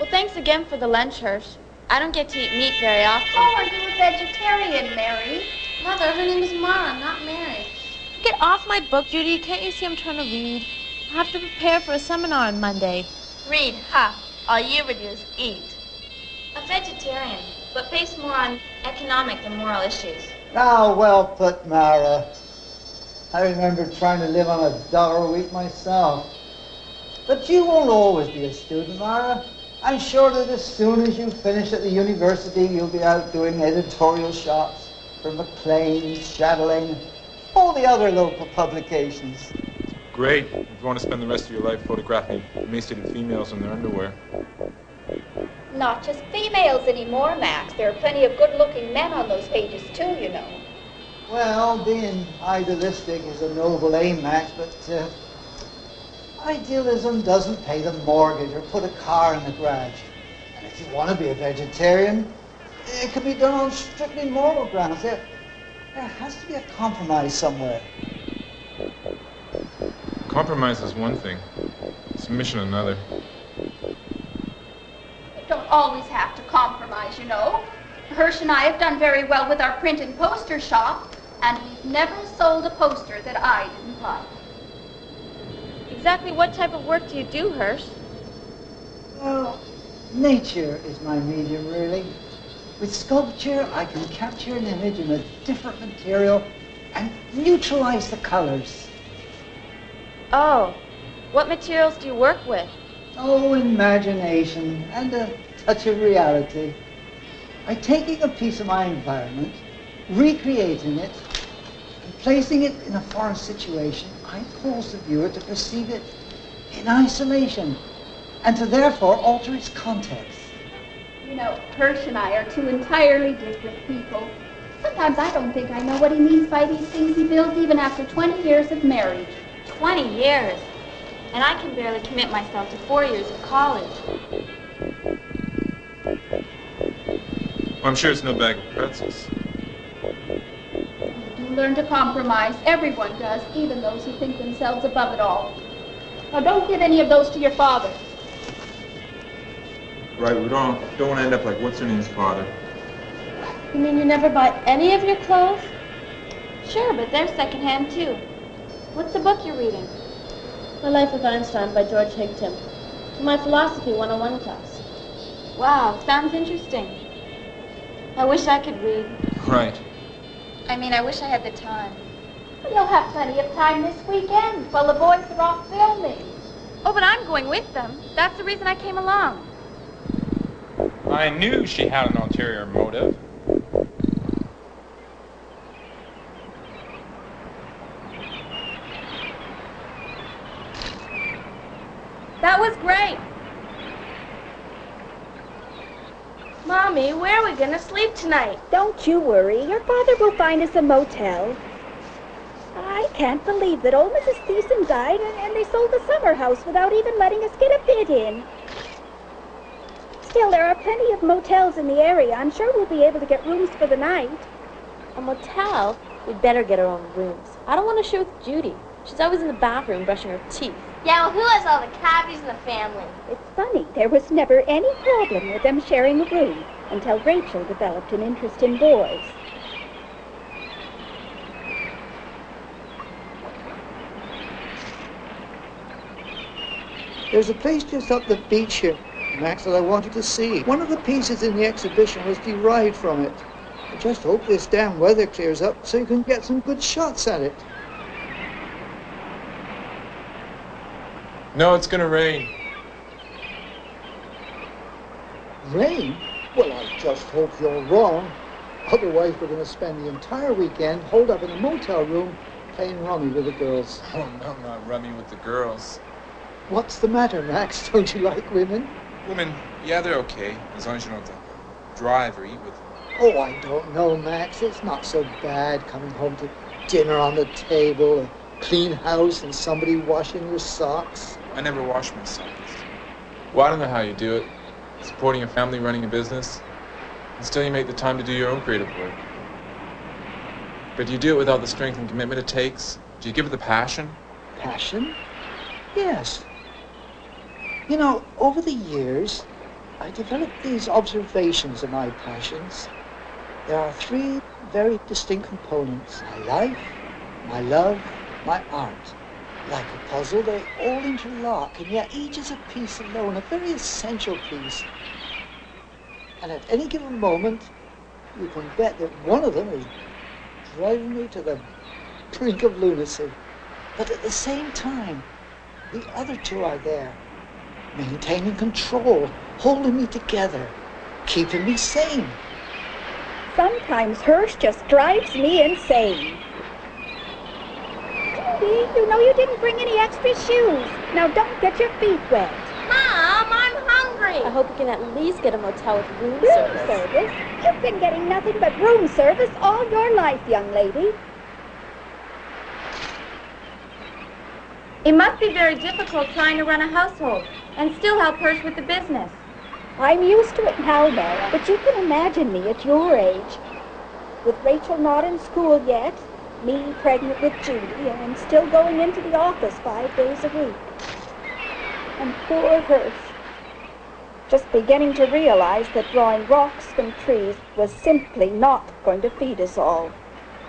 thanks again for the lunch, Hirsch. I don't get to eat meat very often. Oh, are you a vegetarian, Mary? Mother, her name is Mara, not Mary. Get off my book, Judy. Can't you see I'm trying to read? I have to prepare for a seminar on Monday. Read, ha. All you ever do is eat. A vegetarian, but based more on economic than moral issues. Ah, well put, Mara. I remember trying to live on $1 a week myself. But you won't always be a student, Mara. I'm sure that as soon as you finish at the university, you'll be out doing editorial shots for Maclean, Chatelaine, all the other local publications. Great, if you want to spend the rest of your life photographing emaciated females in their underwear. Not just females anymore, Max. There are plenty of good-looking men on those pages, too, you know. Well, being idealistic is a noble aim, Max, but idealism doesn't pay the mortgage or put a car in the garage. And if you want to be a vegetarian, it can be done on strictly moral grounds. There has to be a compromise somewhere. Compromise is one thing, submission another. You don't always have to compromise, you know. Hirsch and I have done very well with our print and poster shop, and we've never sold a poster that I didn't like. Exactly what type of work do you do, Hirsch? Well, nature is my medium, really. With sculpture, I can capture an image in a different material and neutralize the colors. Oh, what materials do you work with? Oh, imagination and a touch of reality. By taking a piece of my environment, recreating it, and placing it in a foreign situation, I cause the viewer to perceive it in isolation and to therefore alter its context. You know, Hirsch and I are two entirely different people. Sometimes I don't think I know what he means by these things he builds even after 20 years of marriage. 20 years. And I can barely commit myself to 4 years of college. Well, I'm sure it's no bag of pretzels. You do learn to compromise. Everyone does, even those who think themselves above it all. Now, don't give any of those to your father. Right, we don't want to end up like what's-her-name's father. You mean you never buy any of your clothes? Sure, but they're secondhand too. What's the book you're reading? My Life of Einstein by George Higton. For my Philosophy 101 class. Wow, sounds interesting. I wish I could read. Right. I mean, I wish I had the time. You'll have plenty of time this weekend while the boys are off filming. Oh, but I'm going with them. That's the reason I came along. I knew she had an ulterior motive. That was great. Mommy, where are we going to sleep tonight? Don't you worry. Your father will find us a motel. I can't believe that old Mrs. Thiessen died and they sold the summer house without even letting us get a bid in. Still, there are plenty of motels in the area. I'm sure we'll be able to get rooms for the night. A motel? We'd better get our own rooms. I don't want to share with Judy. She's always in the bathroom brushing her teeth. Yeah, well, who has all the cavities in the family? It's funny. There was never any problem with them sharing a room until Rachel developed an interest in boys. There's a place just up the beach here, Max, that I wanted to see. One of the pieces in the exhibition was derived from it. I just hope this damn weather clears up so you can get some good shots at it. No, it's gonna rain. Rain? Well, I just hope you're wrong. Otherwise, we're going to spend the entire weekend holed up in a motel room playing rummy with the girls. Oh, no, not rummy with the girls. What's the matter, Max? Don't you like women? Women, yeah, they're okay, as long as you don't have to drive or eat with them. Oh, I don't know, Max. It's not so bad coming home to dinner on the table, a clean house, and somebody washing your socks. I never wash my socks. Well, I don't know how you do it. Supporting a family, running a business, and still you make the time to do your own creative work. But do you do it without the strength and commitment it takes? Do you give it the passion? Passion? Yes. You know, over the years, I developed these observations of my passions. There are three very distinct components: my life, my love, my art. Like a puzzle, they all interlock, and yet each is a piece alone, a very essential piece. And at any given moment, you can bet that one of them is driving me to the brink of lunacy. But at the same time, the other two are there, maintaining control, holding me together, keeping me sane. Sometimes Hirsch just drives me insane. Judy, you know you didn't bring any extra shoes. Now don't get your feet wet. Mom, I'm hungry. I hope you can at least get a motel with room Room service. service? You've been getting nothing but room service all your life, young lady. It must be very difficult trying to run a household and still help Hirsch with the business. I'm used to it now, Nora, but you can imagine me at your age. With Rachel not in school yet, me pregnant with Judy, and still going into the office 5 days a week. And poor Hirsch, just beginning to realize that drawing rocks from trees was simply not going to feed us all.